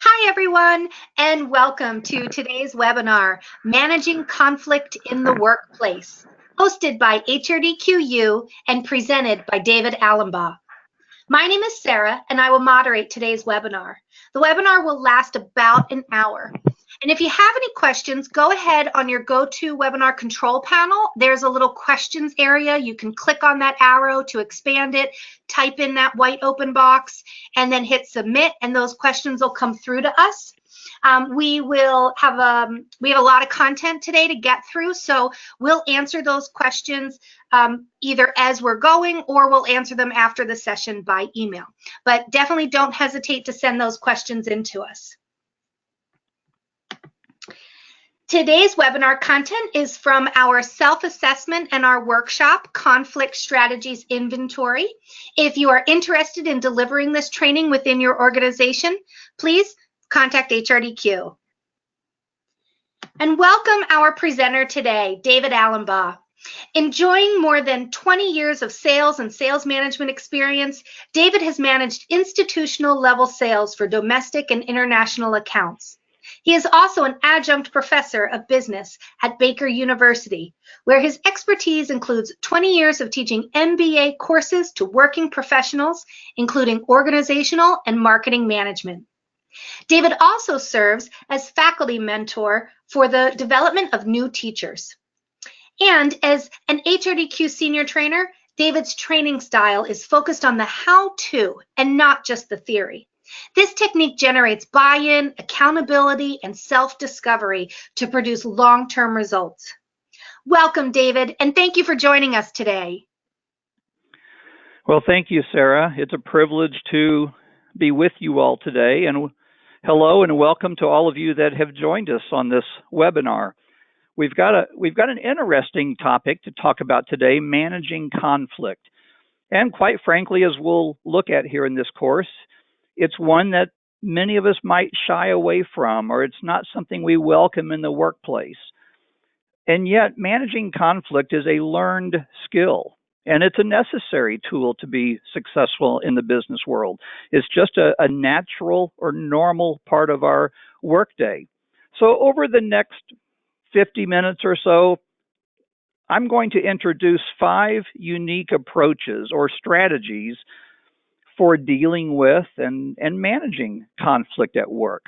Hi, everyone, and welcome to today's webinar, Managing Conflict in the Workplace, hosted by HRDQ-U and presented by David Allenbaugh. My name is Sarah, and I will moderate today's webinar. The webinar will last about an hour. And if you have any questions, go ahead on your GoToWebinar control panel. There's a little questions area. You can click on that arrow to expand it, type in that white open box, and then hit submit, and those questions will come through to us. We have a lot of content today to get through, so we'll answer those questions either as we're going or we'll answer them after the session by email. But definitely don't hesitate to send those questions in to us. Today's webinar content is from our self-assessment and our workshop, Conflict Strategies Inventory. If you are interested in delivering this training within your organization, please contact HRDQ. And welcome our presenter today, David Allenbaugh. Enjoying more than 20 years of sales and sales management experience, David has managed institutional level sales for domestic and international accounts. He is also an adjunct professor of business at Baker University, where his expertise includes 20 years of teaching MBA courses to working professionals, including organizational and marketing management. David also serves as faculty mentor for the development of new teachers. And as an HRDQ senior trainer, David's training style is focused on the how-to and not just the theory. This technique generates buy-in, accountability, and self-discovery to produce long-term results. Welcome, David, and thank you for joining us today. Well, thank you, Sarah. It's a privilege to be with you all today. And hello and welcome to all of you that have joined us on this webinar. We've got an interesting topic to talk about today, managing conflict. And quite frankly, as we'll look at here in this course, it's one that many of us might shy away from, or it's not something we welcome in the workplace. And yet, managing conflict is a learned skill, and it's a necessary tool to be successful in the business world. It's just a natural or normal part of our workday. So over the next 50 minutes or so, I'm going to introduce 5 unique approaches or strategies for dealing with and managing conflict at work.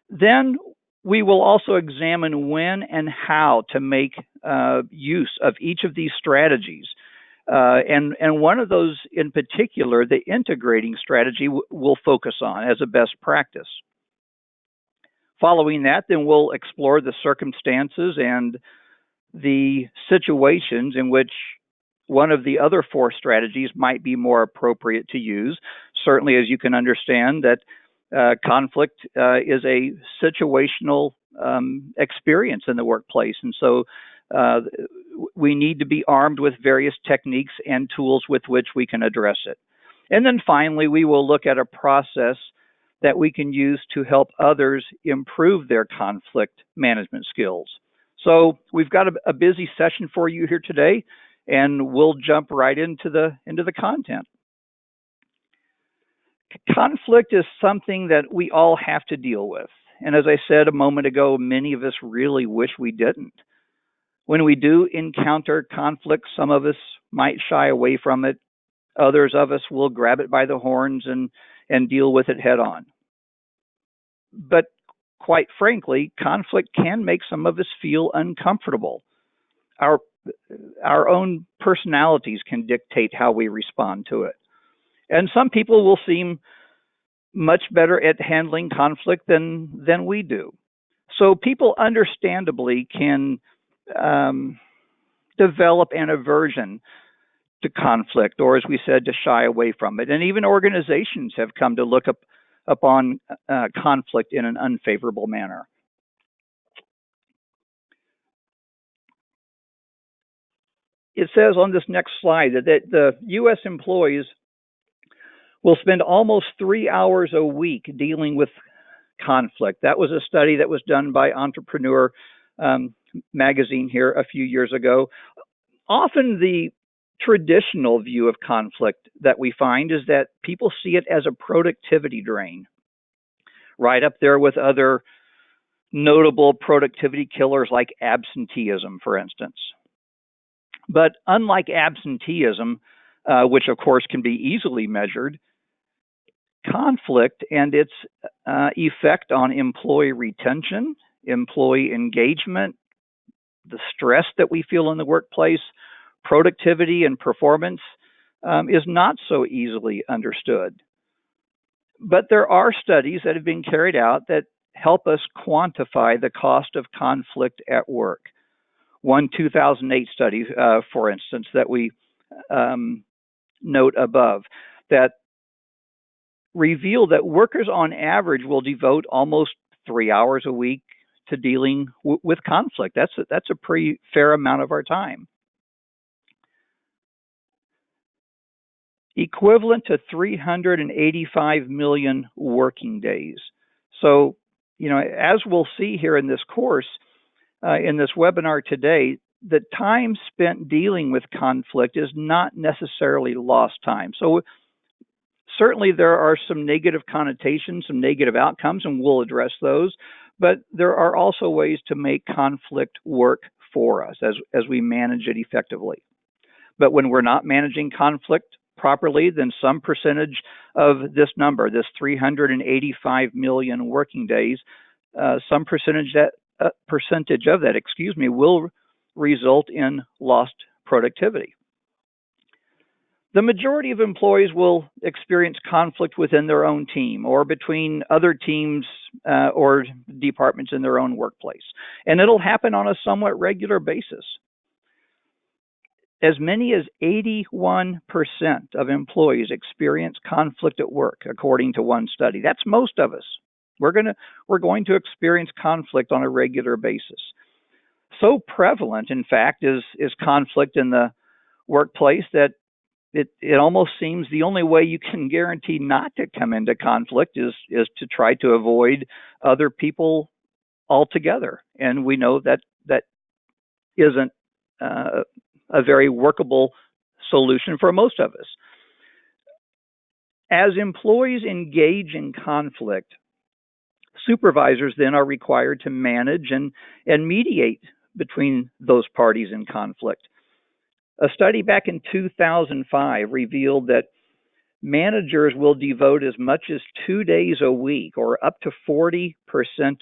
Then we will also examine when and how to make use of each of these strategies. And one of those in particular, the integrating strategy, we'll focus on as a best practice. Following that, then we'll explore the circumstances and the situations in which one of the other 4 strategies might be more appropriate to use. Certainly, as you can understand, that conflict is a situational experience in the workplace. And so we need to be armed with various techniques and tools with which we can address it. And then finally, we will look at a process that we can use to help others improve their conflict management skills. So we've got a busy session for you here today, and we'll jump right into the content. Conflict is something that we all have to deal with. And as I said a moment ago, many of us really wish we didn't. When we do encounter conflict, some of us might shy away from it. Others of us will grab it by the horns and deal with it head on. But quite frankly, conflict can make some of us feel uncomfortable. Our own personalities can dictate how we respond to it. And some people will seem much better at handling conflict than we do. So people understandably can develop an aversion to conflict, or as we said, to shy away from it. And even organizations have come to look upon conflict in an unfavorable manner. It says on this next slide that the U.S. employees will spend almost 3 hours a week dealing with conflict. That was a study that was done by Entrepreneur magazine here a few years ago. Often the traditional view of conflict that we find is that people see it as a productivity drain. right up there with other notable productivity killers like absenteeism, for instance. But unlike absenteeism, which of course can be easily measured, conflict and its effect on employee retention, employee engagement, the stress that we feel in the workplace, productivity and performance is not so easily understood. But there are studies that have been carried out that help us quantify the cost of conflict at work. One 2008 study, for instance, that we note above, that revealed that workers on average will devote almost 3 hours a week to dealing with conflict. That's a pretty fair amount of our time. Equivalent to 385 million working days. So, as we'll see here in this course, in this webinar today, the time spent dealing with conflict is not necessarily lost time. So certainly there are some negative connotations, some negative outcomes, and we'll address those. But there are also ways to make conflict work for us as we manage it effectively. But when we're not managing conflict properly, then some percentage of this number, this 385 million working days, some percentage of that, will result in lost productivity. The majority of employees will experience conflict within their own team or between other teams or departments in their own workplace. And it'll happen on a somewhat regular basis. As many as 81% of employees experience conflict at work, according to one study. That's most of us. We're going to experience conflict on a regular basis. So prevalent, in fact, is conflict in the workplace that it almost seems the only way you can guarantee not to come into conflict is to try to avoid other people altogether. And we know that isn't a very workable solution for most of us. As employees engage in conflict, supervisors then are required to manage and mediate between those parties in conflict. A study back in 2005 revealed that managers will devote as much as 2 days a week or up to 40%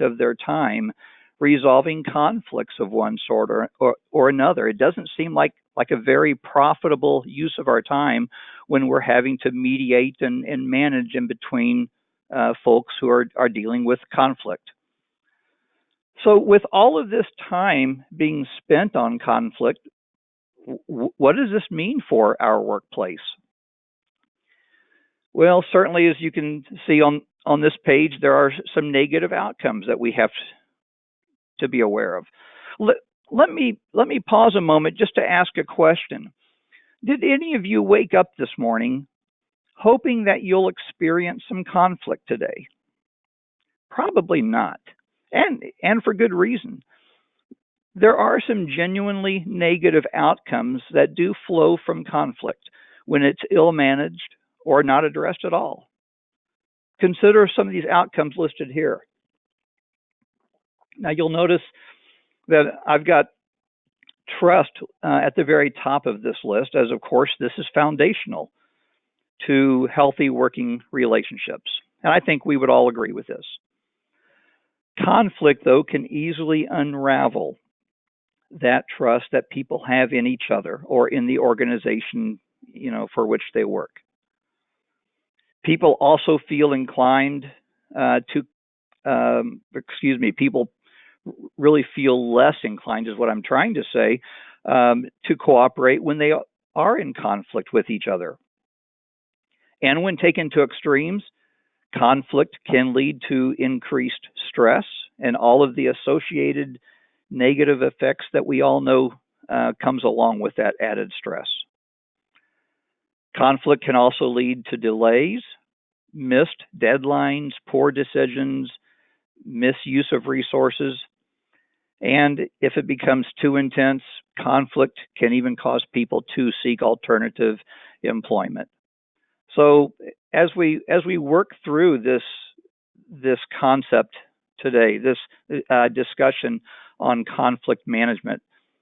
of their time resolving conflicts of one sort or another. It doesn't seem like a very profitable use of our time when we're having to mediate and manage in between folks who are dealing with conflict. So with all of this time being spent on conflict, what does this mean for our workplace? Well, certainly, as you can see on this page, there are some negative outcomes that we have to be aware of. Let me pause a moment just to ask a question. Did any of you wake up this morning hoping that you'll experience some conflict today? Probably not, and for good reason. There are some genuinely negative outcomes that do flow from conflict when it's ill-managed or not addressed at all. Consider some of these outcomes listed here. Now you'll notice that I've got trust at the very top of this list, as of course this is foundational to healthy working relationships. And I think we would all agree with this. Conflict, though, can easily unravel that trust that people have in each other or in the organization, for which they work. People also feel inclined people really feel less inclined, is what I'm trying to say, to cooperate when they are in conflict with each other. And when taken to extremes, conflict can lead to increased stress and all of the associated negative effects that we all know comes along with that added stress. Conflict can also lead to delays, missed deadlines, poor decisions, misuse of resources, and if it becomes too intense, conflict can even cause people to seek alternative employment. So as we work through this concept today, this discussion on conflict management.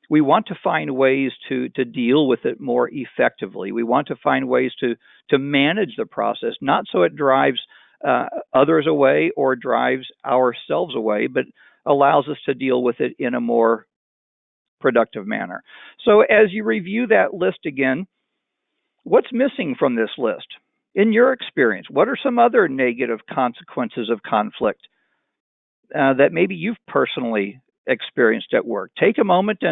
We want to find ways to deal with it more effectively. We want to find ways to manage the process, not so it drives others away or drives ourselves away, but allows us to deal with it in a more productive manner. So as you review that list again, what's missing from this list? In your experience, what are some other negative consequences of conflict that maybe you've personally experienced at work? Take a moment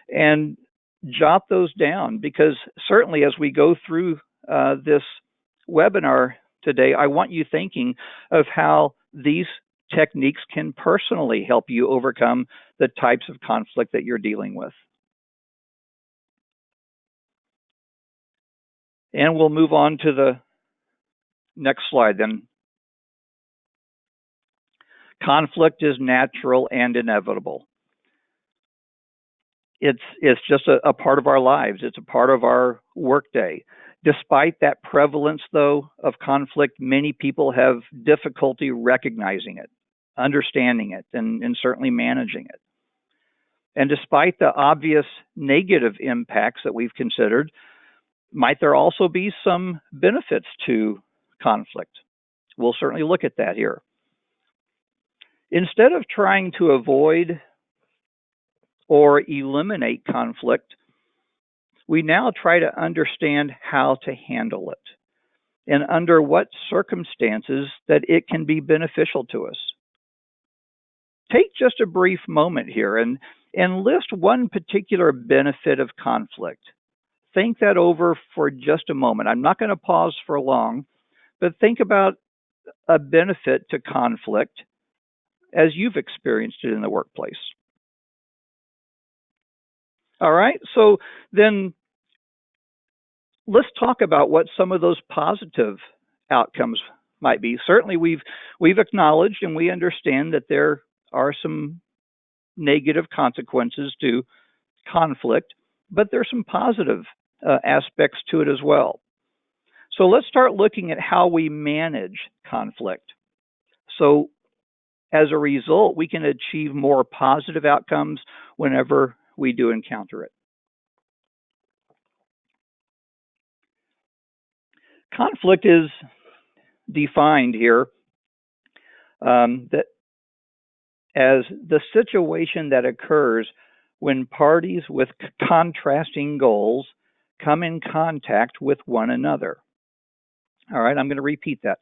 and jot those down, because certainly as we go through this webinar today, I want you thinking of how these techniques can personally help you overcome the types of conflict that you're dealing with. And we'll move on to the next slide then. Conflict is natural and inevitable. It's just a part of our lives. It's a part of our workday. Despite that prevalence, though, of conflict, many people have difficulty recognizing it, understanding it, and certainly managing it. And despite the obvious negative impacts that we've considered, might there also be some benefits to conflict? We'll certainly look at that here. Instead of trying to avoid or eliminate conflict, we now try to understand how to handle it and under what circumstances that it can be beneficial to us. Take just a brief moment here and list one particular benefit of conflict. Think that over for just a moment. I'm not going to pause for long, but think about a benefit to conflict as you've experienced it in the workplace. All right, so then let's talk about what some of those positive outcomes might be. Certainly we've acknowledged and we understand that there are some negative consequences to conflict, but there's some positive aspects to it as well. So let's start looking at how we manage conflict. So as a result, we can achieve more positive outcomes whenever we do encounter it. Conflict is defined here that as the situation that occurs when parties with contrasting goals come in contact with one another. All right, I'm going to repeat that.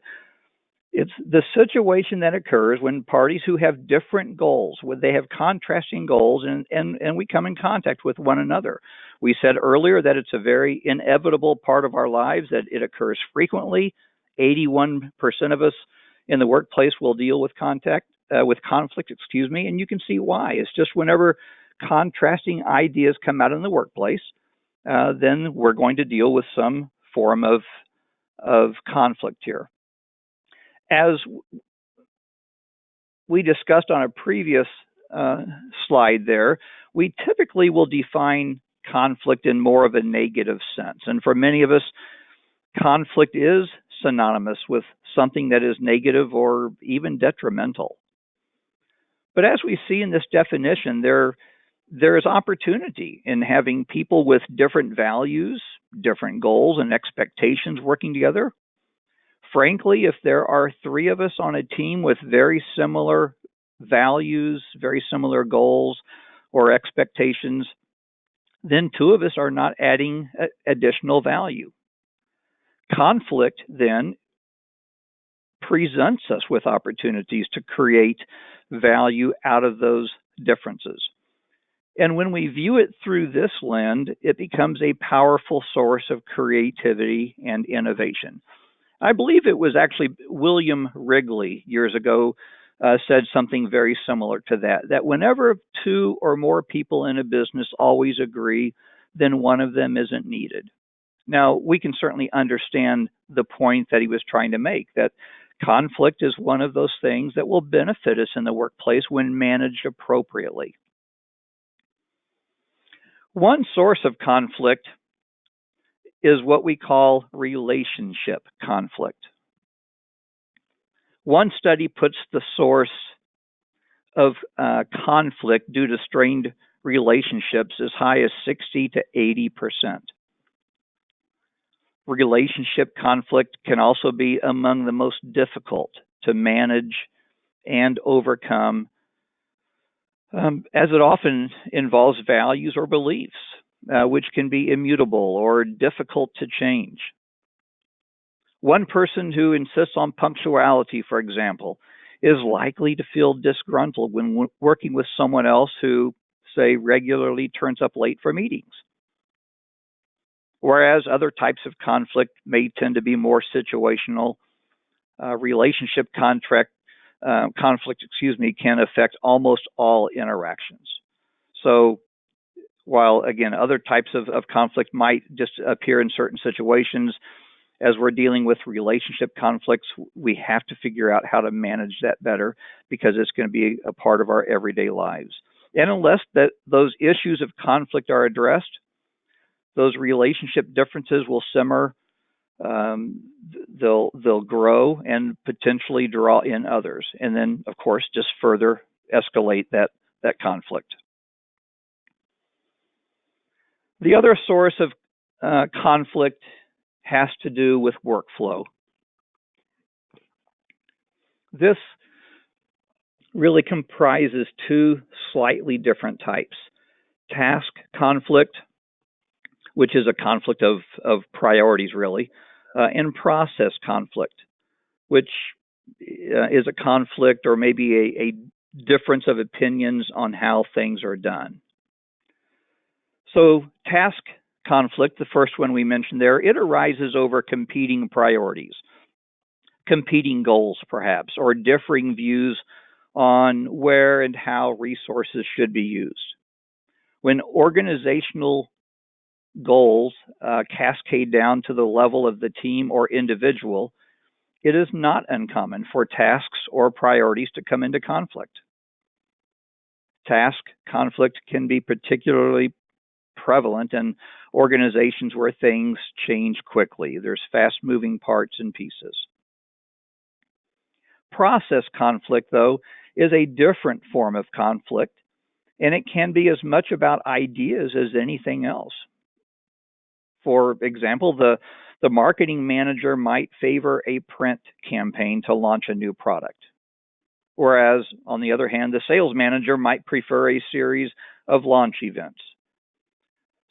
It's the situation that occurs when parties who have different goals, when they have contrasting goals, and we come in contact with one another. We said earlier that it's a very inevitable part of our lives, that it occurs frequently. 81% of us in the workplace will deal with conflict, and you can see why. It's just whenever contrasting ideas come out in the workplace, then we're going to deal with some form of conflict here. As we discussed on a previous slide there, we typically will define conflict in more of a negative sense. And for many of us, conflict is synonymous with something that is negative or even detrimental. But as we see in this definition, there is opportunity in having people with different values, different goals, and expectations working together. Frankly, if there are three of us on a team with very similar values, very similar goals or expectations, then two of us are not adding additional value. Conflict then presents us with opportunities to create value out of those differences. And when we view it through this lens, it becomes a powerful source of creativity and innovation. I believe it was actually William Wrigley years ago said something very similar to that whenever two or more people in a business always agree, then one of them isn't needed. Now, we can certainly understand the point that he was trying to make, that conflict is one of those things that will benefit us in the workplace when managed appropriately. One source of conflict is what we call relationship conflict. One study puts the source of conflict due to strained relationships as high as 60 to 80%. Relationship conflict can also be among the most difficult to manage and overcome, as it often involves values or beliefs, which can be immutable or difficult to change. One person who insists on punctuality, for example, is likely to feel disgruntled when working with someone else who, say, regularly turns up late for meetings. Whereas other types of conflict may tend to be more situational. Relationship conflict, can affect almost all interactions. So while, again, other types of conflict might just appear in certain situations, as we're dealing with relationship conflicts, we have to figure out how to manage that better because it's going to be a part of our everyday lives. And unless those issues of conflict are addressed, those relationship differences will simmer, they'll grow and potentially draw in others. And then, of course, just further escalate that conflict. The other source of conflict has to do with workflow. This really comprises two slightly different types. Task conflict, which is a conflict of priorities, really, and process conflict, which is a conflict or maybe a difference of opinions on how things are done. So task conflict, the first one we mentioned there, it arises over competing priorities, competing goals perhaps, or differing views on where and how resources should be used. When organizational goals cascade down to the level of the team or individual, it is not uncommon for tasks or priorities to come into conflict. Task conflict can be particularly prevalent in organizations where things change quickly. There's fast-moving parts and pieces. Process conflict, though, is a different form of conflict, and it can be as much about ideas as anything else. For example, the marketing manager might favor a print campaign to launch a new product, whereas, on the other hand, the sales manager might prefer a series of launch events.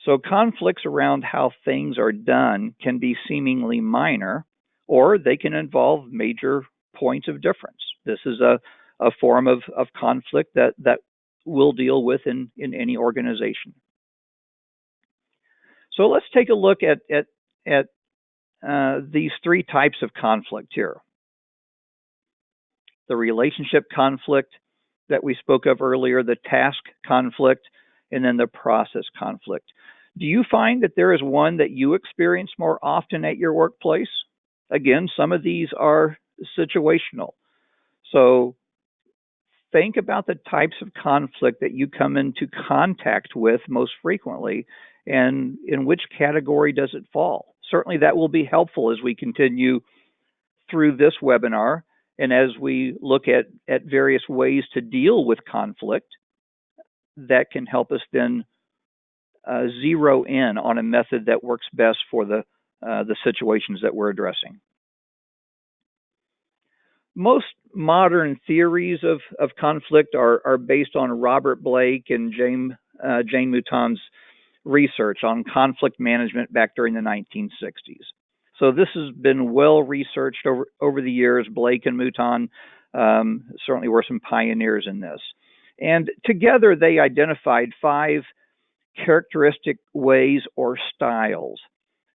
So conflicts around how things are done can be seemingly minor, or they can involve major points of difference. This is a form of conflict that we'll deal with in any organization. So let's take a look at these three types of conflict here. The relationship conflict that we spoke of earlier, the task conflict, and then the process conflict. Do you find that there is one that you experience more often at your workplace? Again, some of these are situational. So think about the types of conflict that you come into contact with most frequently, and in which category does it fall? Certainly that will be helpful as we continue through this webinar and as we look at various ways to deal with conflict that can help us then zero in on a method that works best for the situations that we're addressing. Most modern theories of conflict are based on Robert Blake and Jane Mouton's research on conflict management back during the 1960s. So this has been well researched over the years. Blake and Mouton certainly were some pioneers in this. And together they identified 5 characteristic ways or styles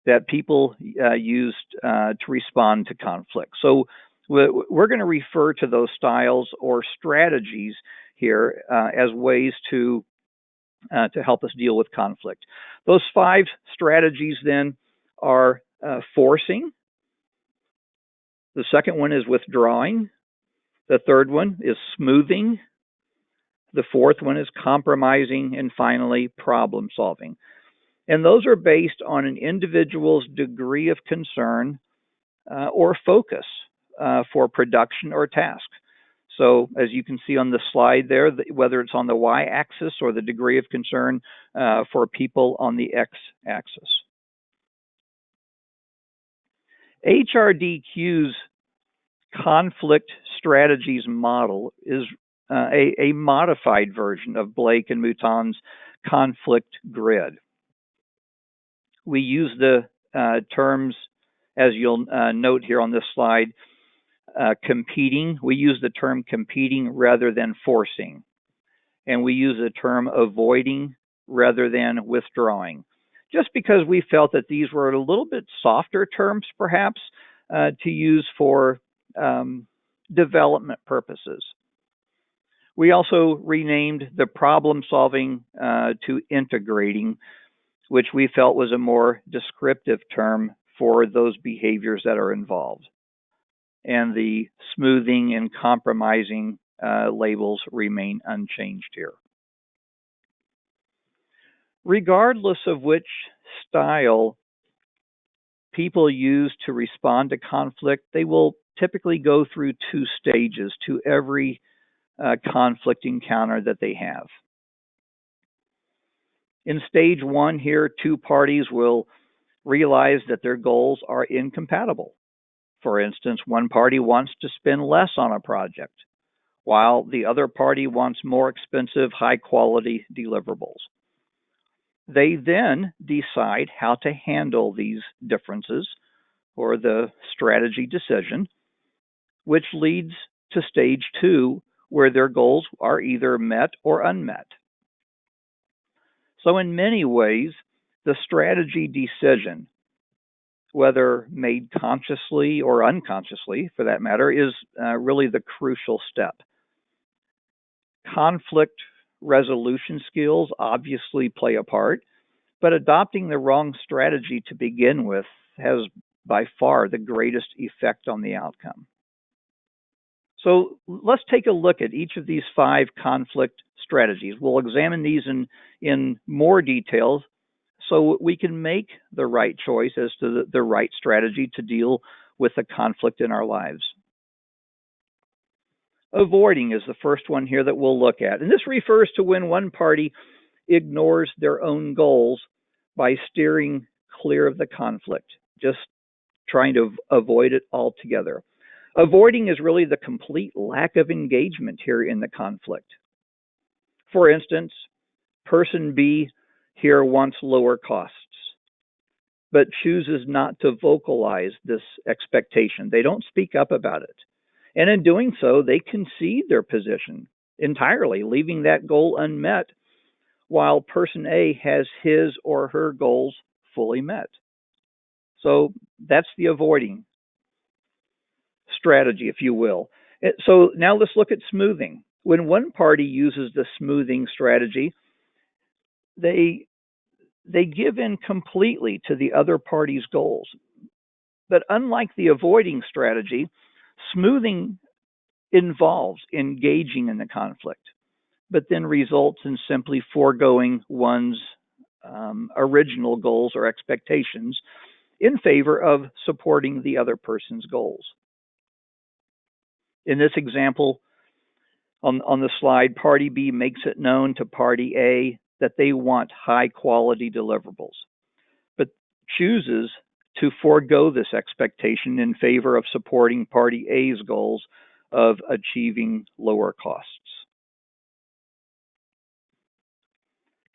that people used to respond to conflict. So we're going to refer to those styles or strategies here as ways to help us deal with conflict. Those 5 strategies then are forcing. The second one is withdrawing. The third one is smoothing. The fourth one is compromising. And finally, problem solving. And those are based on an individual's degree of concern or focus for production or task. So as you can see on the slide there, whether it's on the y-axis or the degree of concern for people on the x-axis. HRDQ's conflict strategies model is a modified version of Blake and Mouton's conflict grid. We use the terms, as you'll note here on this slide, competing. We use the term competing rather than forcing. And we use the term avoiding rather than withdrawing, just because we felt that these were a little bit softer terms, perhaps, to use for development purposes. We also renamed the problem solving to integrating, which we felt was a more descriptive term for those behaviors that are involved. And the smoothing and compromising labels remain unchanged here. Regardless of which style people use to respond to conflict, they will typically go through two stages to every conflict encounter that they have. In stage one here, two parties will realize that their goals are incompatible. For instance, one party wants to spend less on a project, while the other party wants more expensive, high-quality deliverables. They then decide how to handle these differences, or the strategy decision, which leads to stage two, where their goals are either met or unmet. So in many ways, the strategy decision, whether made consciously or unconsciously, for that matter, is really the crucial step. Conflict resolution skills obviously play a part, but adopting the wrong strategy to begin with has by far the greatest effect on the outcome. So let's take a look at each of these 5 conflict strategies. We'll examine these in more detail so we can make the right choice as to the right strategy to deal with the conflict in our lives. Avoiding is the first one here that we'll look at. And this refers to when one party ignores their own goals by steering clear of the conflict, just trying to avoid it altogether. Avoiding is really the complete lack of engagement here in the conflict. For instance, person B here wants lower costs, but chooses not to vocalize this expectation. They don't speak up about it. And in doing so, they concede their position entirely, leaving that goal unmet, while person A has his or her goals fully met. So that's the avoiding strategy, if you will. So now let's look at smoothing. When one party uses the smoothing strategy, they give in completely to the other party's goals. But unlike the avoiding strategy, smoothing involves engaging in the conflict, but then results in simply foregoing one's original goals or expectations in favor of supporting the other person's goals. In this example on the slide, Party B makes it known to Party A that they want high-quality deliverables, but chooses to forego this expectation in favor of supporting Party A's goals of achieving lower costs.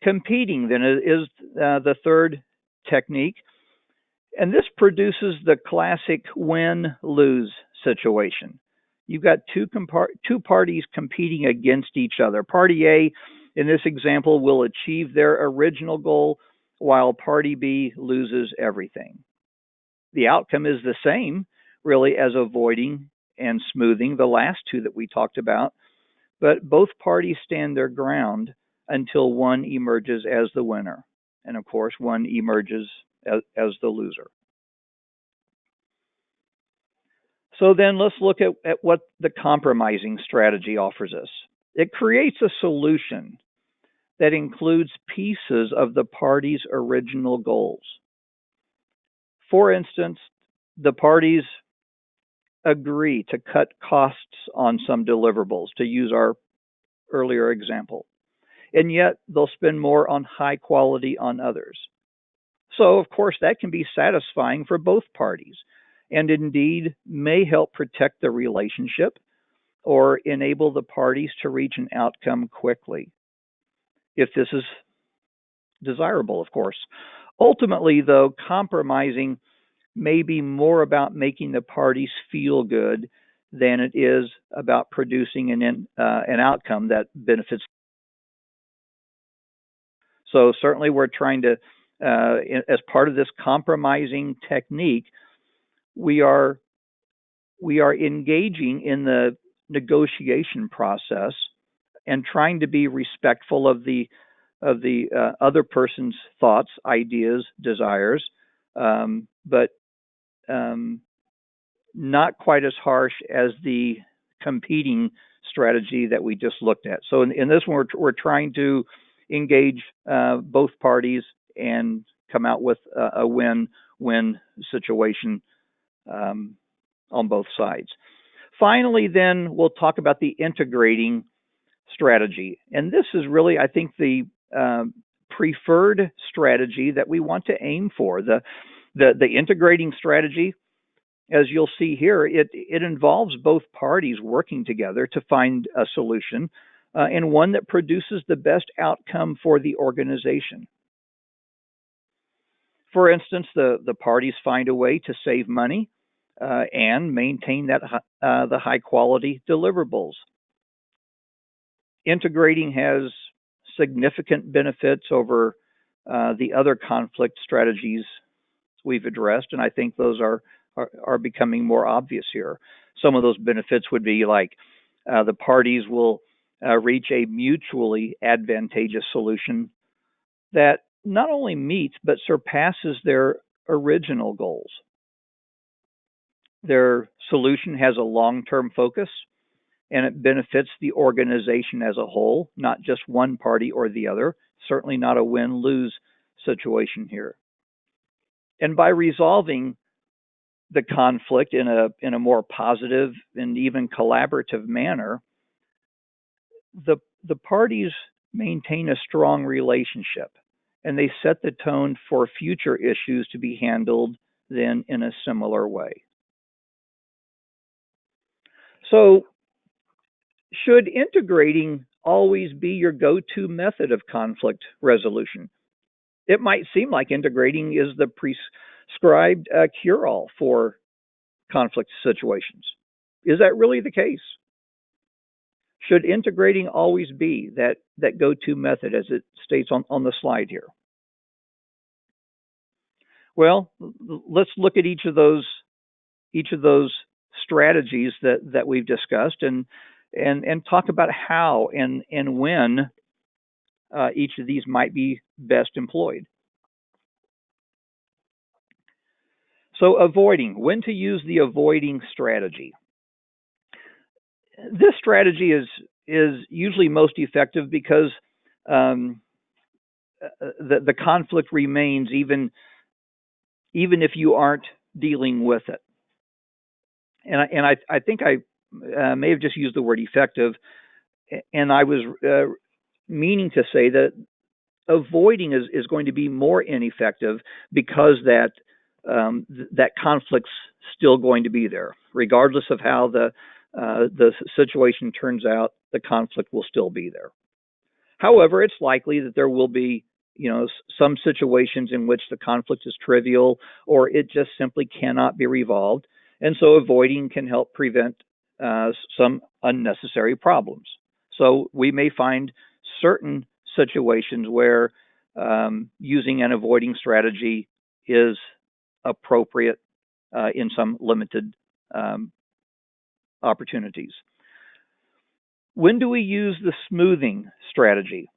Competing, then, is the third technique, and this produces the classic win-lose situation. You've got two parties competing against each other. Party A, in this example, will achieve their original goal, while Party B loses everything. The outcome is the same, really, as avoiding and smoothing, the last two that we talked about, but both parties stand their ground until one emerges as the winner. And of course, one emerges as the loser. So then let's look at what the compromising strategy offers us. It creates a solution that includes pieces of the party's original goals. For instance, the parties agree to cut costs on some deliverables, to use our earlier example, and yet they'll spend more on high quality on others. So, of course, that can be satisfying for both parties and indeed may help protect the relationship or enable the parties to reach an outcome quickly, if this is desirable, of course. Ultimately, though, compromising may be more about making the parties feel good than it is about producing an outcome that benefits. So certainly we're trying to, as part of this compromising technique, we are engaging in the negotiation process and trying to be respectful of the other person's thoughts, ideas, desires, but not quite as harsh as the competing strategy that we just looked at. So in this one, we're trying to engage both parties and come out with a win-win situation on both sides. Finally, then we'll talk about the integrating strategy. And this is really, I think, the preferred strategy that we want to aim for. The integrating strategy, as you'll see here, it involves both parties working together to find a solution and one that produces the best outcome for the organization. For instance, the parties find a way to save money and maintain the high quality deliverables. Integrating has significant benefits over the other conflict strategies we've addressed, and I think those are becoming more obvious here. Some of those benefits would be like the parties will reach a mutually advantageous solution that not only meets but surpasses their original goals. Their solution has a long-term focus and it benefits the organization as a whole, not just one party or the other. Certainly not a win-lose situation here. And by resolving the conflict in a more positive and even collaborative manner, the parties maintain a strong relationship and they set the tone for future issues to be handled then in a similar way. So, should integrating always be your go-to method of conflict resolution? It might seem like integrating is the prescribed cure-all for conflict situations. Is that really the case? Should integrating always be that go-to method as it states on the slide here? Well, let's look at each of those strategies that we've discussed and talk about how and when each of these might be best employed. So when to use the avoiding strategy. This strategy is usually most effective because the conflict remains even if you aren't dealing with it. And I think I may have just used the word effective, and I was meaning to say that avoiding is going to be more ineffective because that conflict's still going to be there, regardless of how the situation turns out. The conflict will still be there. However, it's likely that there will be some situations in which the conflict is trivial or it just simply cannot be resolved. And so avoiding can help prevent some unnecessary problems. So we may find certain situations where using an avoiding strategy is appropriate in some limited opportunities. When do we use the smoothing strategy?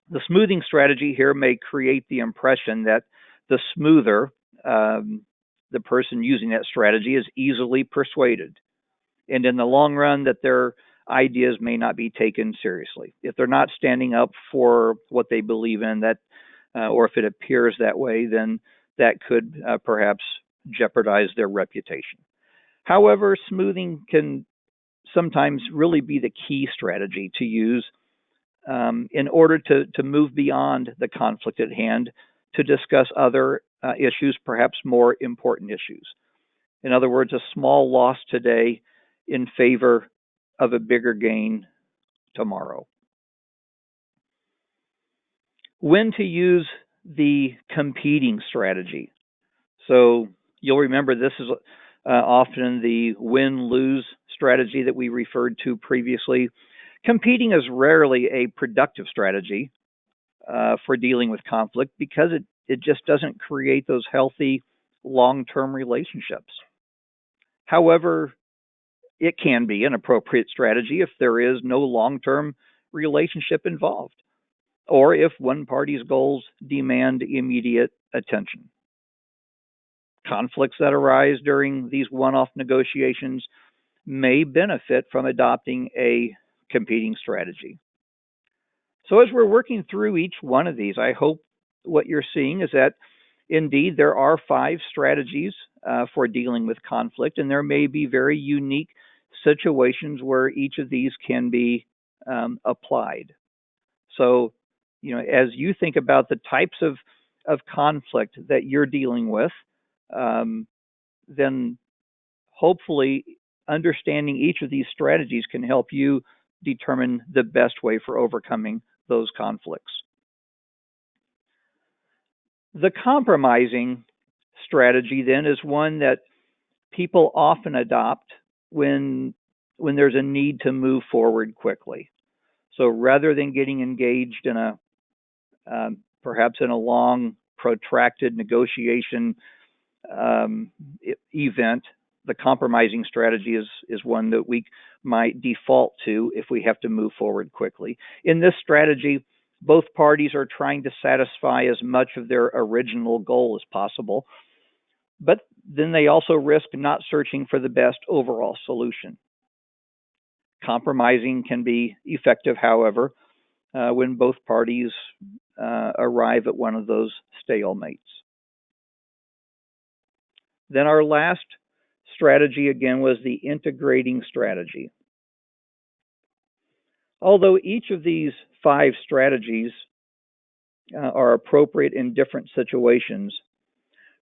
The smoothing strategy here may create the impression that the smoother, the person using that strategy, is easily persuaded, and in the long run that their ideas may not be taken seriously. If they're not standing up for what they believe in, or if it appears that way, then that could perhaps jeopardize their reputation. However, smoothing can sometimes really be the key strategy to use in order to move beyond the conflict at hand to discuss other issues, perhaps more important issues. In other words, a small loss today in favor of a bigger gain tomorrow. When to use the competing strategy. So you'll remember this is often the win-lose strategy that we referred to previously. Competing is rarely a productive strategy for dealing with conflict because it just doesn't create those healthy long-term relationships. However, it can be an appropriate strategy if there is no long-term relationship involved, or if one party's goals demand immediate attention. Conflicts that arise during these one-off negotiations may benefit from adopting a competing strategy. So as we're working through each one of these, I hope what you're seeing is that indeed there are 5 strategies for dealing with conflict, and there may be very unique situations where each of these can be applied. So, as you think about the types of conflict that you're dealing with, then hopefully understanding each of these strategies can help you determine the best way for overcoming those conflicts. The compromising strategy then is one that people often adopt when there's a need to move forward quickly. So rather than getting engaged in perhaps in a long, protracted negotiation event, the compromising strategy is one that we might default to if we have to move forward quickly. In this strategy, both parties are trying to satisfy as much of their original goal as possible, but then they also risk not searching for the best overall solution. Compromising can be effective, however, when both parties arrive at one of those stalemates. Then our last strategy again was the integrating strategy. Although each of these 5 strategies are appropriate in different situations,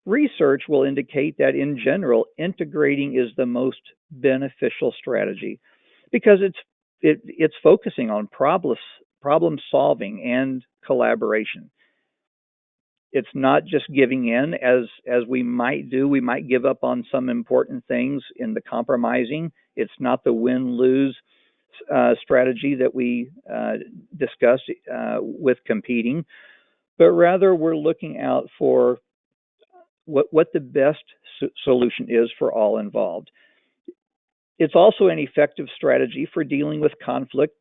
research will indicate that in general, integrating is the most beneficial strategy because it's focusing on problem solving and collaboration. It's not just giving in as we might do. We might give up on some important things in the compromising. It's not the win-lose strategy that we discussed with competing, but rather we're looking out for what the best solution is for all involved. It's also an effective strategy for dealing with conflict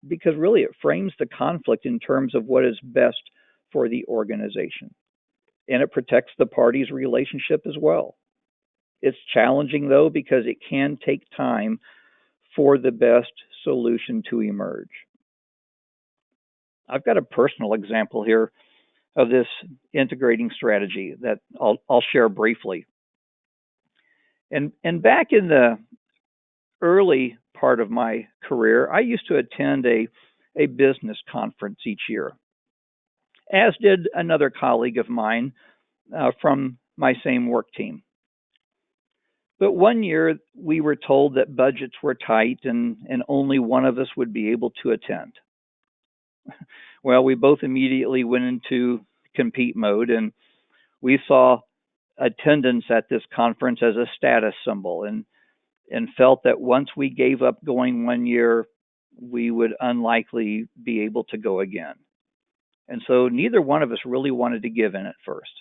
because really it frames the conflict in terms of what is best for the organization. And it protects the parties' relationship as well. It's challenging though because it can take time for the best solution to emerge. I've got a personal example here of this integrating strategy that I'll share briefly. And back in the early part of my career, I used to attend a business conference each year, as did another colleague of mine from my same work team. But one year we were told that budgets were tight and only one of us would be able to attend. Well, we both immediately went into compete mode, and we saw attendance at this conference as a status symbol and felt that once we gave up going one year, we would unlikely be able to go again. And so neither one of us really wanted to give in at first.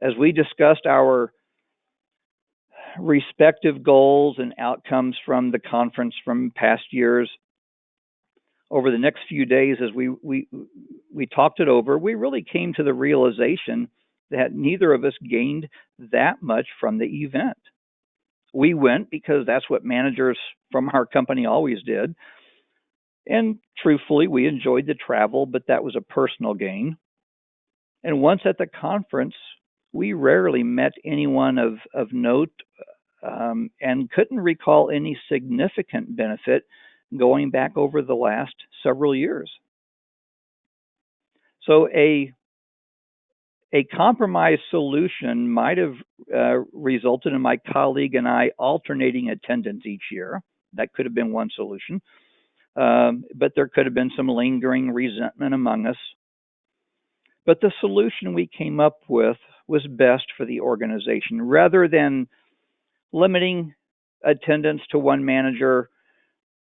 As we discussed our respective goals and outcomes from the conference from past years, over the next few days as we talked it over, we really came to the realization that neither of us gained that much from the event. We went because that's what managers from our company always did. And truthfully, we enjoyed the travel, but that was a personal gain. And once at the conference, we rarely met anyone of note and couldn't recall any significant benefit going back over the last several years. So a compromise solution might have resulted in my colleague and I alternating attendance each year. That could have been one solution. But there could have been some lingering resentment among us. But the solution we came up with was best for the organization. Rather than limiting attendance to one manager,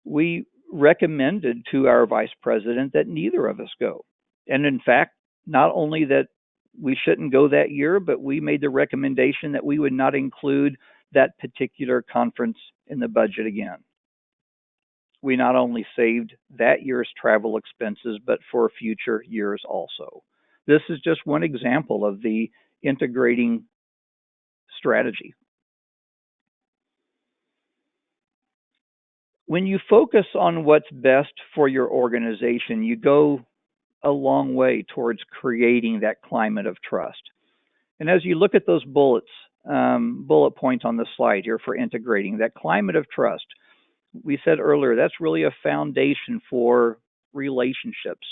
we recommended to our vice president that neither of us go. And in fact, not only that we shouldn't go that year, but we made the recommendation that we would not include that particular conference in the budget again. We not only saved that year's travel expenses, but for future years also. This is just one example of the integrating strategy. When you focus on what's best for your organization, you go a long way towards creating that climate of trust. And as you look at those bullet points on the slide here for integrating that climate of trust, we said earlier that's really a foundation for relationships.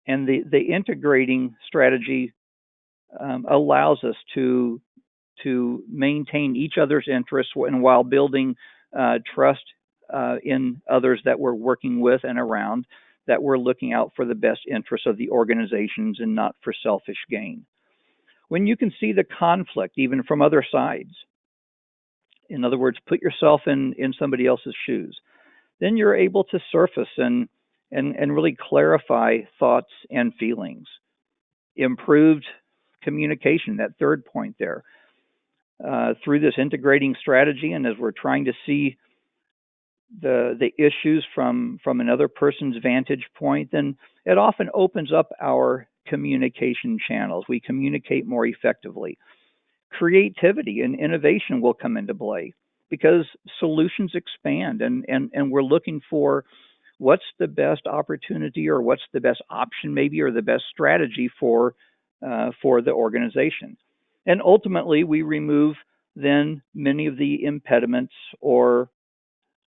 And the integrating strategy allows us to maintain each other's interests, and while building trust in others that we're working with and around, that we're looking out for the best interests of the organizations and not for selfish gain. When you can see the conflict even from other sides, in other words, put yourself in somebody else's shoes, then you're able to surface and really clarify thoughts and feelings. Improved communication, that third point there. Through this integrating strategy, and as we're trying to see the issues from another person's vantage point, then it often opens up our communication channels. We communicate more effectively. Creativity and innovation will come into play because solutions expand, and we're looking for what's the best opportunity or what's the best option maybe or the best strategy for the organization. And ultimately, we remove then many of the impediments or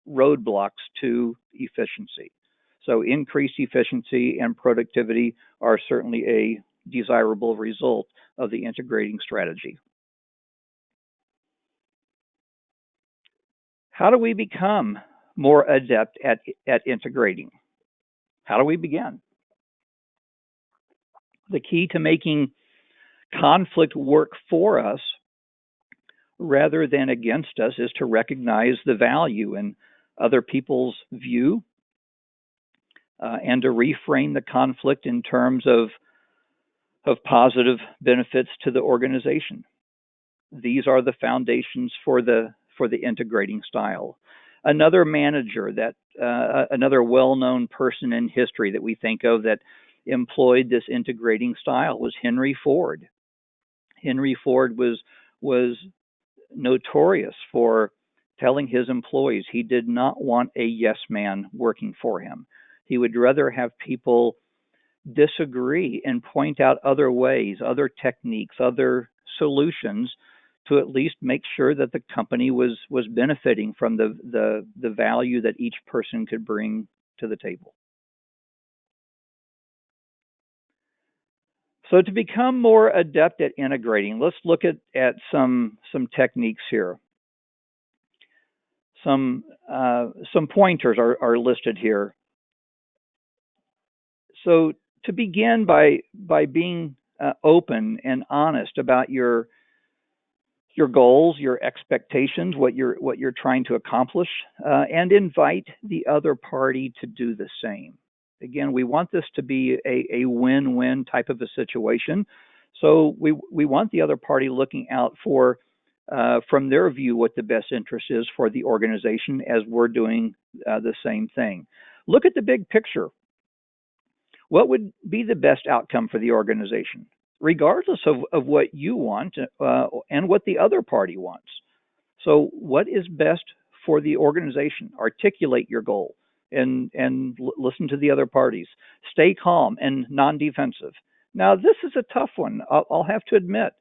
roadblocks to efficiency. So increased efficiency and productivity are certainly a desirable result of the integrating strategy. How do we become more adept at integrating? How do we begin? The key to making conflict work for us rather than against us is to recognize the value in other people's view and to reframe the conflict in terms of positive benefits to the organization. These are the foundations for the integrating style. Another manager another well-known person in history that we think of that employed this integrating style was Henry Ford. Henry Ford was notorious for telling his employees he did not want a yes man working for him. He would rather have people disagree and point out other ways, other techniques, other solutions to at least make sure that the company was benefiting from the value that each person could bring to the table. So to become more adept at integrating, let's look at some techniques here. Some pointers are listed here. So to begin by being open and honest about your goals, your expectations, what you're trying to accomplish, and invite the other party to do the same. Again, we want this to be a win-win type of a situation. So we want the other party looking out for, from their view, what the best interest is for the organization as we're doing the same thing. Look at the big picture. What would be the best outcome for the organization, regardless of what you want and what the other party wants? So what is best for the organization? Articulate your goal and listen to the other parties. Stay calm and non-defensive. Now, this is a tough one. I'll have to admit.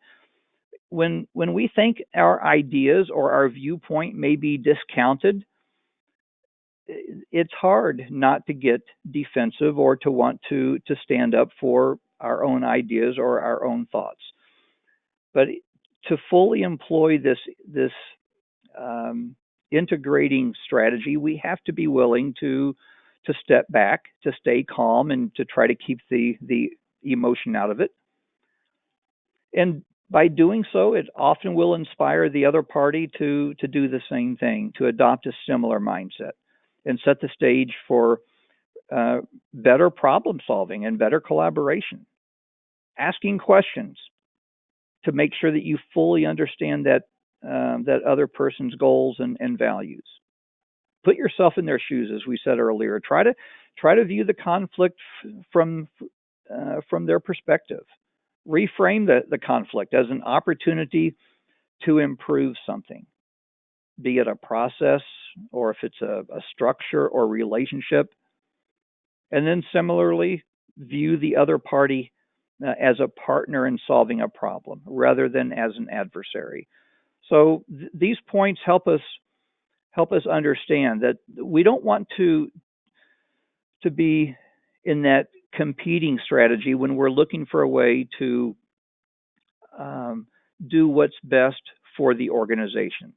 when we think our ideas or our viewpoint may be discounted, it's hard not to get defensive or to want to stand up for our own ideas or our own thoughts. But to fully employ this integrating strategy, we have to be willing to step back, to stay calm, and to try to keep the emotion out of it. And by doing so, it often will inspire the other party to do the same thing, to adopt a similar mindset, and set the stage for better problem solving and better collaboration. Asking questions to make sure that you fully understand that other person's goals and values. Put yourself in their shoes, as we said earlier. Try to view the conflict from their perspective. Reframe the conflict as an opportunity to improve something, be it a process or if it's a structure or relationship. And then similarly, view the other party as a partner in solving a problem rather than as an adversary. So these points help us understand that we don't want to be in that competing strategy when we're looking for a way to do what's best for the organization.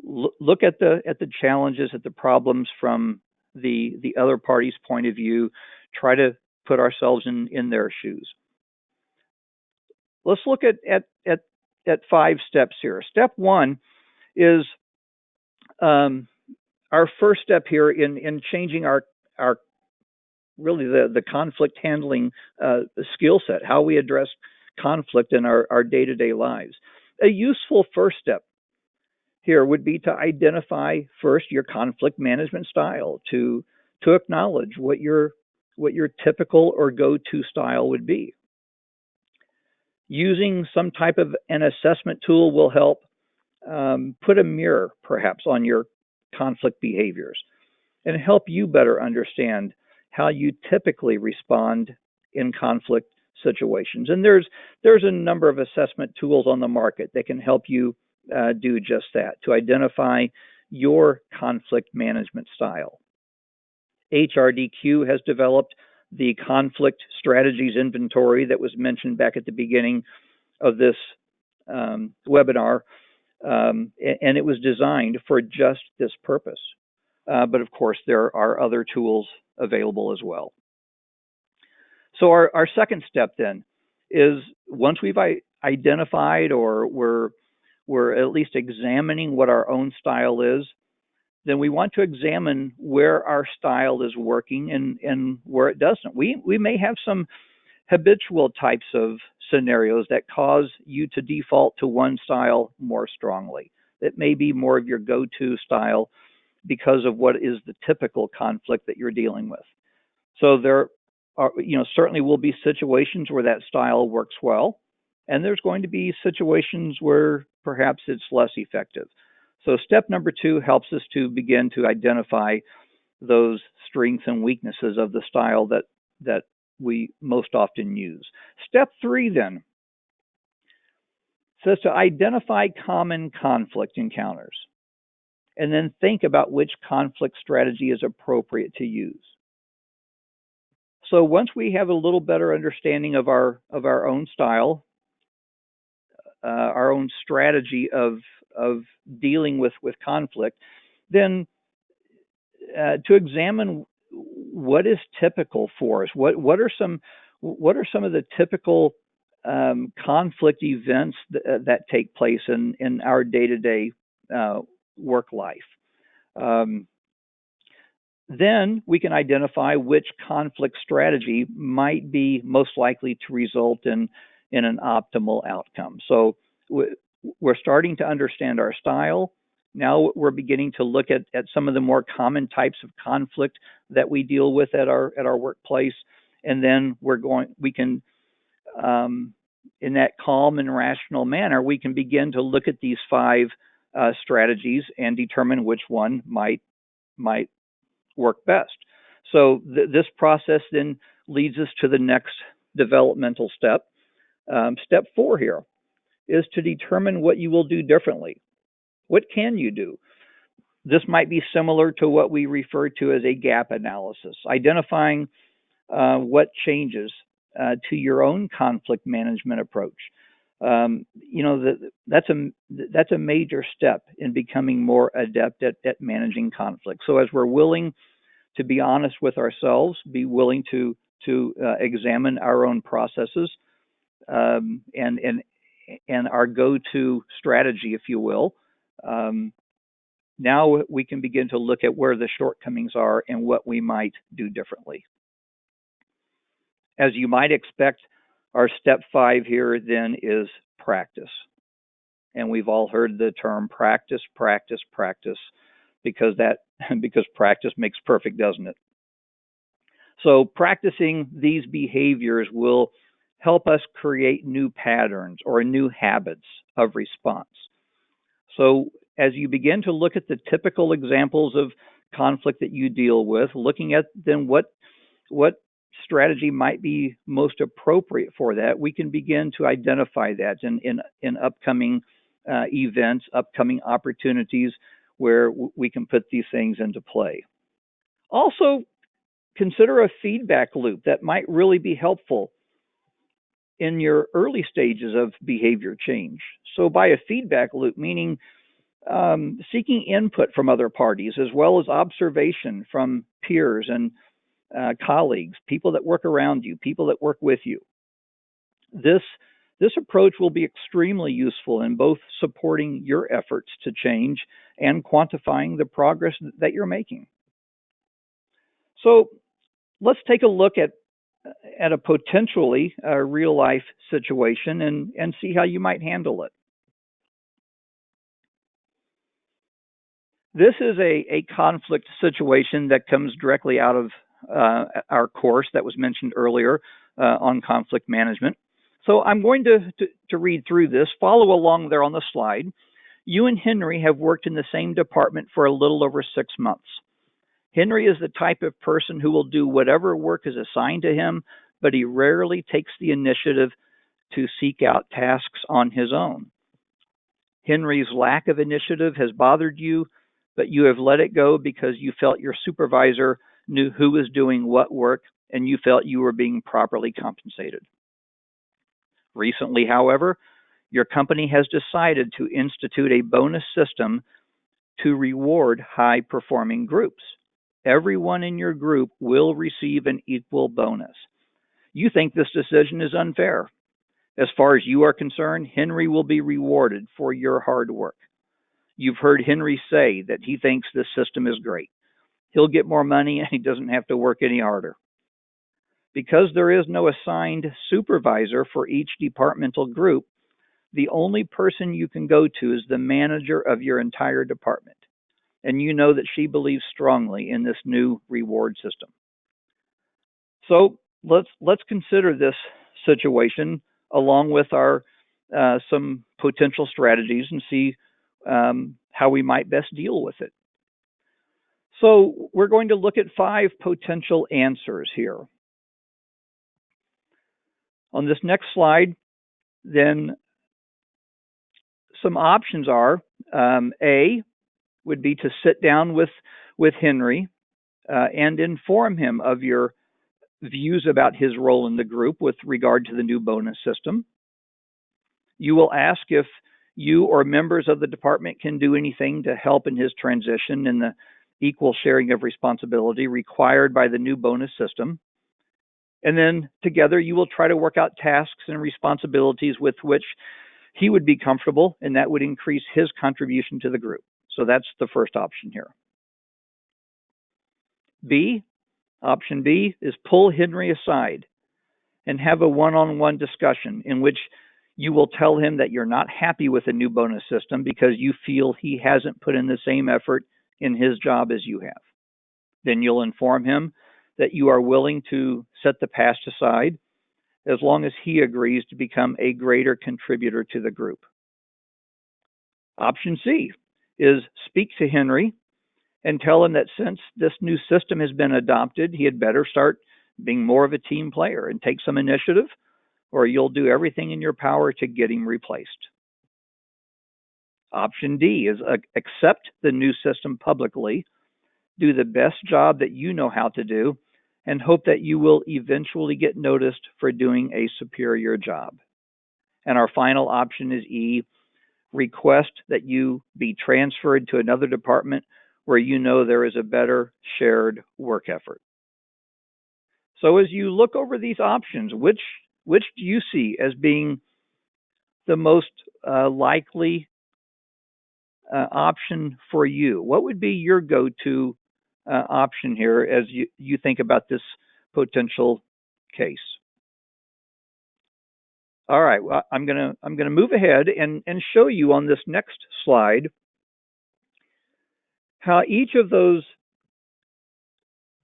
Look at the challenges, at the problems from the other party's point of view. Try to put ourselves in their shoes. Let's look at 5 steps here. Step 1 is our first step here in changing our really the conflict handling skill set, how we address conflict in our day-to-day lives. A useful first step here would be to identify first your conflict management style, to acknowledge what your typical or go-to style would be. Using some type of an assessment tool will help put a mirror perhaps on your conflict behaviors and help you better understand how you typically respond in conflict situations. And there's a number of assessment tools on the market that can help you do just that, to identify your conflict management style. HRDQ has developed the conflict strategies inventory that was mentioned back at the beginning of this webinar, and it was designed for just this purpose. But of course, there are other tools available as well. So our second step then is, once we've identified or we're at least examining what our own style is, then we want to examine where our style is working and where it doesn't. We may have some habitual types of scenarios that cause you to default to one style more strongly. It may be more of your go-to style because of what is the typical conflict that you're dealing with. So there are, certainly will be situations where that style works well, and there's going to be situations where perhaps it's less effective. So step number 2 helps us to begin to identify those strengths and weaknesses of the style that we most often use. Step 3 then says to identify common conflict encounters and then think about which conflict strategy is appropriate to use. So once we have a little better understanding of our own style, our own strategy of dealing with conflict, then to examine what is typical for us. What are some of the typical conflict events that take place in our day-to-day work life? Then we can identify which conflict strategy might be most likely to result in an optimal outcome. So we're starting to understand our style. Now we're beginning to look at some of the more common types of conflict that we deal with at our workplace, and then we can in that calm and rational manner, we can begin to look at these 5 strategies and determine which one might work best. So this process then leads us to the next developmental step. Step 4 here is to determine what you will do differently. What can you do? This might be similar to what we refer to as a gap analysis, identifying what changes to your own conflict management approach. That's a major step in becoming more adept at managing conflict. So as we're willing to be honest with ourselves, be willing to examine our own processes, and our go-to strategy, if you will. Now we can begin to look at where the shortcomings are and what we might do differently. As you might expect, our step 5 here then is practice. And we've all heard the term practice, practice, practice, because practice makes perfect, doesn't it? So practicing these behaviors will help us create new patterns or new habits of response. So as you begin to look at the typical examples of conflict that you deal with, looking at then what strategy might be most appropriate for that, we can begin to identify that in upcoming events, upcoming opportunities where we can put these things into play. Also, consider a feedback loop that might really be helpful in your early stages of behavior change. So by a feedback loop, meaning seeking input from other parties, as well as observation from peers and colleagues, people that work around you, people that work with you. This approach will be extremely useful in both supporting your efforts to change and quantifying the progress that you're making. So let's take a look at a potentially real life situation and see how you might handle it. This is a conflict situation that comes directly out of our course that was mentioned earlier on conflict management. So I'm going to read through this. Follow along there on the slide. You and Henry have worked in the same department for a little over 6 months. Henry is the type of person who will do whatever work is assigned to him, but he rarely takes the initiative to seek out tasks on his own. Henry's lack of initiative has bothered you, but you have let it go because you felt your supervisor knew who was doing what work and you felt you were being properly compensated. Recently, however, your company has decided to institute a bonus system to reward high-performing groups. Everyone in your group will receive an equal bonus. You think this decision is unfair. As far as you are concerned, Henry will be rewarded for your hard work. You've heard Henry say that he thinks this system is great. He'll get more money and he doesn't have to work any harder. Because there is no assigned supervisor for each departmental group, the only person you can go to is the manager of your entire department. And you know that she believes strongly in this new reward system. So let's consider this situation along with our some potential strategies and see how we might best deal with it. So we're going to look at 5 potential answers here. On this next slide, then some options are, A, would be to sit down with Henry and inform him of your views about his role in the group with regard to the new bonus system. You will ask if you or members of the department can do anything to help in his transition and the equal sharing of responsibility required by the new bonus system. And then together you will try to work out tasks and responsibilities with which he would be comfortable, and that would increase his contribution to the group. So that's the first option here. Option B is pull Henry aside and have a one-on-one discussion in which you will tell him that you're not happy with the new bonus system because you feel he hasn't put in the same effort in his job as you have. Then you'll inform him that you are willing to set the past aside as long as he agrees to become a greater contributor to the group. Option C is speak to Henry and tell him that since this new system has been adopted, he had better start being more of a team player and take some initiative, or you'll do everything in your power to get him replaced. Option D is accept the new system publicly, do the best job that you know how to do, and hope that you will eventually get noticed for doing a superior job. And our final option is E, request that you be transferred to another department where you know there is a better shared work effort. So as you look over these options, which do you see as being the most likely option for you? What would be your go-to option here as you think about this potential case? All right, well, I'm gonna move ahead and show you on this next slide how each of those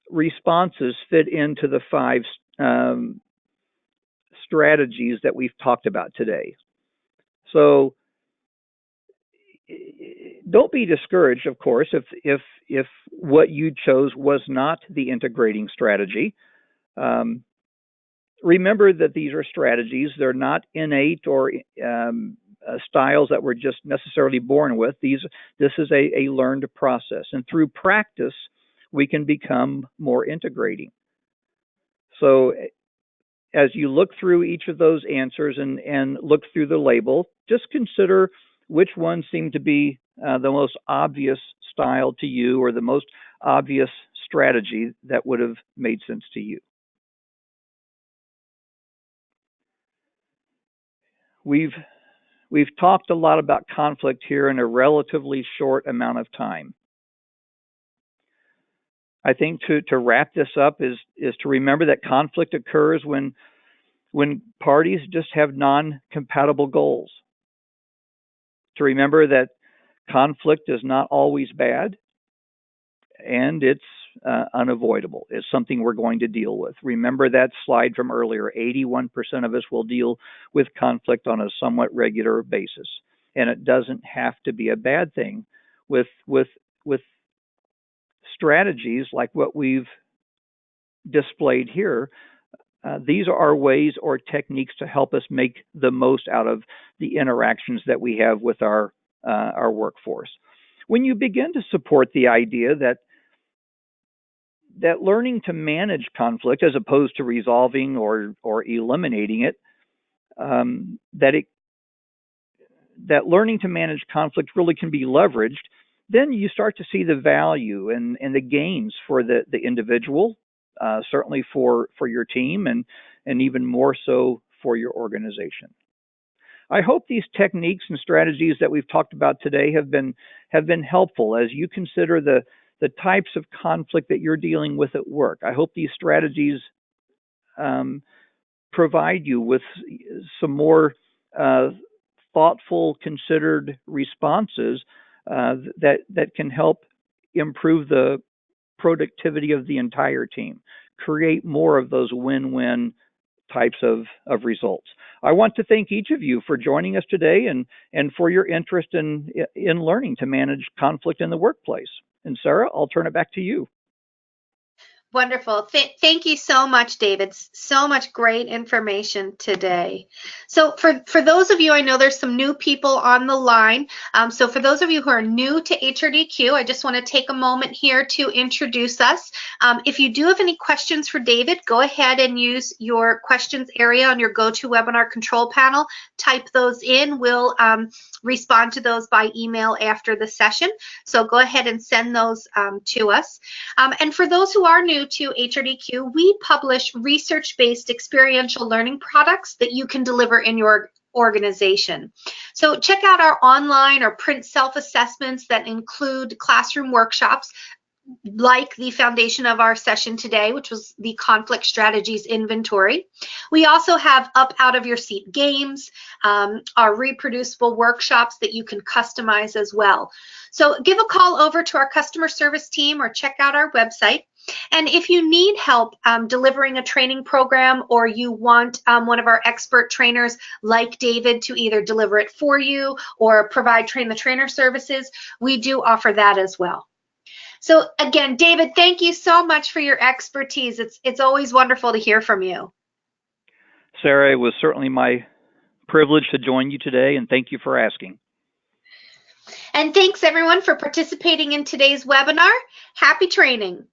responses fit into the five strategies that we've talked about today. So don't be discouraged, of course, if what you chose was not the integrating strategy. Remember that these are strategies; they're not innate or styles that we're just necessarily born with. This is a learned process, and through practice, we can become more integrating. So as you look through each of those answers and look through the label, just consider which ones seem to be the most obvious style to you or the most obvious strategy that would have made sense to you. We've talked a lot about conflict here in a relatively short amount of time. I think to wrap this up is to remember that conflict occurs when parties just have non-compatible goals. To remember that conflict is not always bad, and it's unavoidable. It's something we're going to deal with. Remember that slide from earlier. 81% of us will deal with conflict on a somewhat regular basis, and it doesn't have to be a bad thing. With strategies like what we've displayed here, these are ways or techniques to help us make the most out of the interactions that we have with our workforce. When you begin to support the idea that learning to manage conflict as opposed to resolving or eliminating it, that learning to manage conflict really can be leveraged, then you start to see the value and the gains for the individual, certainly for your team, and even more so for your organization. I hope these techniques and strategies that we've talked about today have been helpful as you consider the types of conflict that you're dealing with at work. I hope these strategies provide you with some more thoughtful, considered responses that can help improve the productivity of the entire team, create more of those win-win types of results. I want to thank each of you for joining us today and for your interest in learning to manage conflict in the workplace. And Sarah, I'll turn it back to you. Wonderful. Thank you so much, David. So much great information today. So for those of you, I know there's some new people on the line. So for those of you who are new to HRDQ, I just want to take a moment here to introduce us. If you do have any questions for David, go ahead and use your questions area on your GoToWebinar control panel. Type those in. We'll respond to those by email after the session. So go ahead and send those to us. And for those who are new to HRDQ, we publish research-based experiential learning products that you can deliver in your organization. So check out our online or print self-assessments that include classroom workshops like the foundation of our session today, which was the conflict strategies inventory. We also have up out of your seat games, our reproducible workshops that you can customize as well. So give a call over to our customer service team or check out our website. And if you need help delivering a training program, or you want one of our expert trainers like David to either deliver it for you or provide train the trainer services, we do offer that as well. So again, David, thank you so much for your expertise. It's always wonderful to hear from you. Sarah, it was certainly my privilege to join you today, and thank you for asking. And thanks everyone for participating in today's webinar. Happy training.